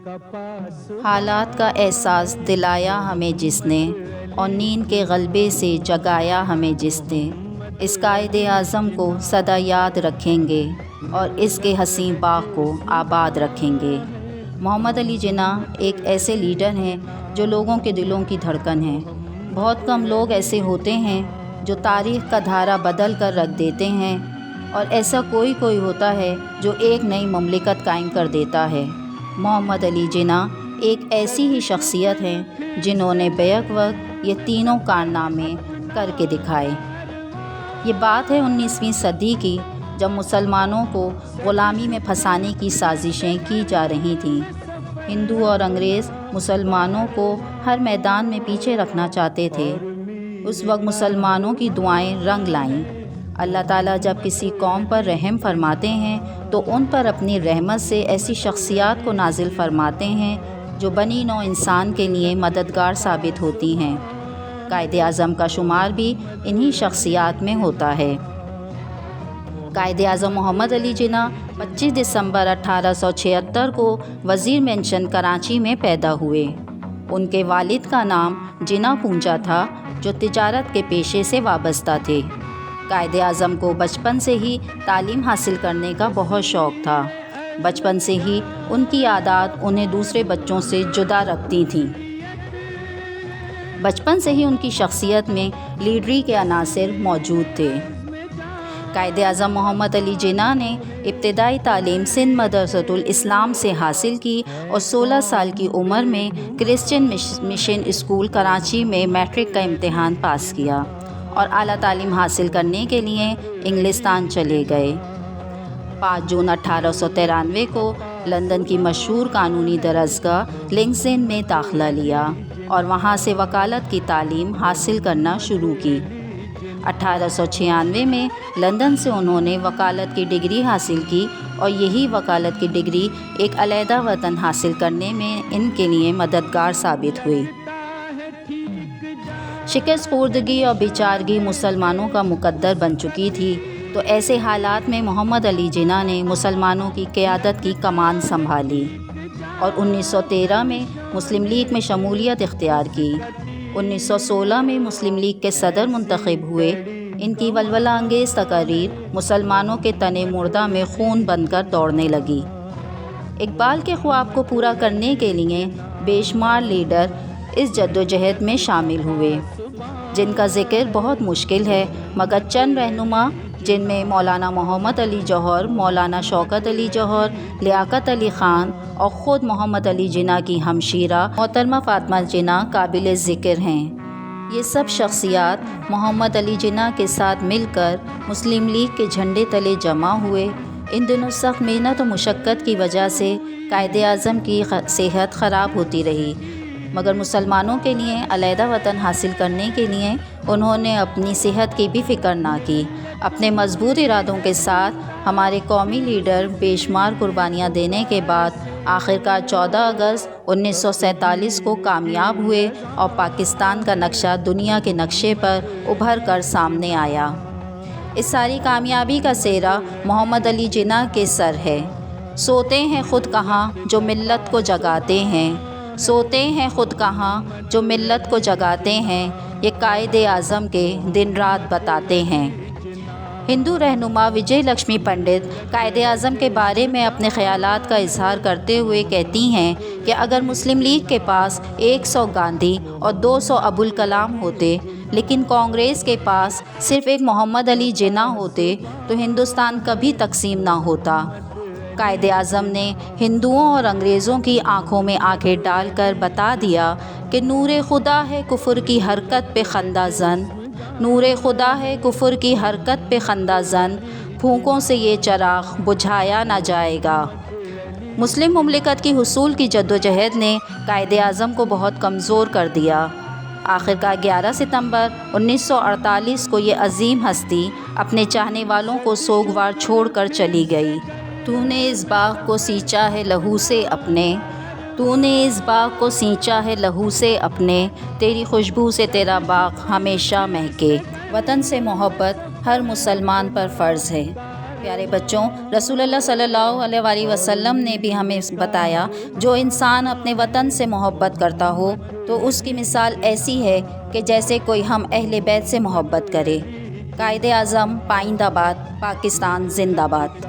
حالات کا احساس دلایا ہمیں جس نے، اور نیند کے غلبے سے جگایا ہمیں جس نے، اس قائد اعظم کو سدا یاد رکھیں گے اور اس کے حسین باغ کو آباد رکھیں گے۔ محمد علی جناح ایک ایسے لیڈر ہیں جو لوگوں کے دلوں کی دھڑکن ہیں۔ بہت کم لوگ ایسے ہوتے ہیں جو تاریخ کا دھارا بدل کر رکھ دیتے ہیں، اور ایسا کوئی ہوتا ہے جو ایک نئی مملکت قائم کر دیتا ہے۔ محمد علی جناح ایک ایسی ہی شخصیت ہیں جنہوں نے بیک وقت یہ تینوں کارنامے کر کے دکھائے۔ یہ بات ہے 19ویں صدی کی، جب مسلمانوں کو غلامی میں پھنسانے کی سازشیں کی جا رہی تھیں۔ ہندو اور انگریز مسلمانوں کو ہر میدان میں پیچھے رکھنا چاہتے تھے۔ اس وقت مسلمانوں کی دعائیں رنگ لائیں۔ اللہ تعالیٰ جب کسی قوم پر رحم فرماتے ہیں تو ان پر اپنی رحمت سے ایسی شخصیات کو نازل فرماتے ہیں جو بنی نوع انسان کے لیے مددگار ثابت ہوتی ہیں۔ قائد اعظم کا شمار بھی انہی شخصیات میں ہوتا ہے۔ قائد اعظم محمد علی جناح 25 دسمبر 1876 کو وزیر مینشن کراچی میں پیدا ہوئے۔ ان کے والد کا نام جناح پونجا تھا، جو تجارت کے پیشے سے وابستہ تھے۔ قائد اعظم کو بچپن سے ہی تعلیم حاصل کرنے کا بہت شوق تھا۔ بچپن سے ہی ان کی عادات انہیں دوسرے بچوں سے جدا رکھتی تھیں۔ بچپن سے ہی ان کی شخصیت میں لیڈری کے عناصر موجود تھے۔ قائد اعظم محمد علی جناح نے ابتدائی تعلیم سندھ مدرسۃ الاسلام سے حاصل کی اور 16 سال کی عمر میں کرسچین مشن اسکول کراچی میں میٹرک کا امتحان پاس کیا اور اعلیٰ تعلیم حاصل کرنے کے لیے انگلستان چلے گئے۔ 5 جون 1893 کو لندن کی مشہور قانونی درسگاہ لنکس ان میں داخلہ لیا اور وہاں سے وکالت کی تعلیم حاصل کرنا شروع کی۔ 1896 میں لندن سے انہوں نے وکالت کی ڈگری حاصل کی اور یہی وکالت کی ڈگری ایک علیحدہ وطن حاصل کرنے میں ان کے لیے مددگار ثابت ہوئی۔ شکست خوردگی اور بیچارگی مسلمانوں کا مقدر بن چکی تھی، تو ایسے حالات میں محمد علی جناح نے مسلمانوں کی قیادت کی کمان سنبھالی اور 1913 میں مسلم لیگ میں شمولیت اختیار کی۔ 1916 میں مسلم لیگ کے صدر منتخب ہوئے۔ ان کی ولولہ انگیز تقاریر مسلمانوں کے تن مردہ میں خون بن کر دوڑنے لگی۔ اقبال کے خواب کو پورا کرنے کے لیے بے شمار لیڈر اس جدوجہد میں شامل ہوئے، جن کا ذکر بہت مشکل ہے، مگر چند رہنما جن میں مولانا محمد علی جوہر، مولانا شوکت علی جوہر، لیاقت علی خان اور خود محمد علی جناح کی ہمشیرہ محترمہ فاطمہ جناح قابل ذکر ہیں۔ یہ سب شخصیات محمد علی جناح کے ساتھ مل کر مسلم لیگ کے جھنڈے تلے جمع ہوئے۔ ان دنوں سخت محنت و مشقت کی وجہ سے قائد اعظم کی صحت خراب ہوتی رہی، مگر مسلمانوں کے لیے علیحدہ وطن حاصل کرنے کے لیے انہوں نے اپنی صحت کی بھی فکر نہ کی۔ اپنے مضبوط ارادوں کے ساتھ ہمارے قومی لیڈر بے شمار قربانیاں دینے کے بعد آخرکار 14 اگست 1947 کو کامیاب ہوئے اور پاکستان کا نقشہ دنیا کے نقشے پر ابھر کر سامنے آیا۔ اس ساری کامیابی کا سہرا محمد علی جناح کے سر ہے۔ سوتے ہیں خود کہاں جو ملت کو جگاتے ہیں، سوتے ہیں خود کہاں جو ملت کو جگاتے ہیں، یہ قائد اعظم کے دن رات بتاتے ہیں۔ ہندو رہنما وجے لکشمی پنڈت قائد اعظم کے بارے میں اپنے خیالات کا اظہار کرتے ہوئے کہتی ہیں کہ اگر مسلم لیگ کے پاس 100 گاندھی اور 200 ابوالکلام ہوتے، لیکن کانگریس کے پاس صرف ایک محمد علی جناح ہوتے تو ہندوستان کبھی تقسیم نہ ہوتا۔ قائد اعظم نے ہندوؤں اور انگریزوں کی آنکھوں میں آنکھیں ڈال کر بتا دیا کہ نور خدا ہے کفر کی حرکت پہ خندہ زن، نور خدا ہے کفر کی حرکت پہ خندہ زن، پھونکوں سے یہ چراغ بجھایا نہ جائے گا۔ مسلم مملکت کی حصول کی جدوجہد نے قائد اعظم کو بہت کمزور کر دیا۔ آخرکار 11 ستمبر 1948 کو یہ عظیم ہستی اپنے چاہنے والوں کو سوگوار چھوڑ کر چلی گئی۔ تو نے اس باغ کو سینچا ہے لہو سے اپنے، تو نے اس باغ کو سینچا ہے لہو سے اپنے، تیری خوشبو سے تیرا باغ ہمیشہ مہکے۔ وطن سے محبت ہر مسلمان پر فرض ہے۔ پیارے بچوں، رسول اللہ صلی اللہ علیہ وآلہ وسلم نے بھی ہمیں بتایا جو انسان اپنے وطن سے محبت کرتا ہو تو اس کی مثال ایسی ہے کہ جیسے کوئی ہم اہل بیت سے محبت کرے۔ قائد اعظم پائند آباد، پاکستان زندہ باد۔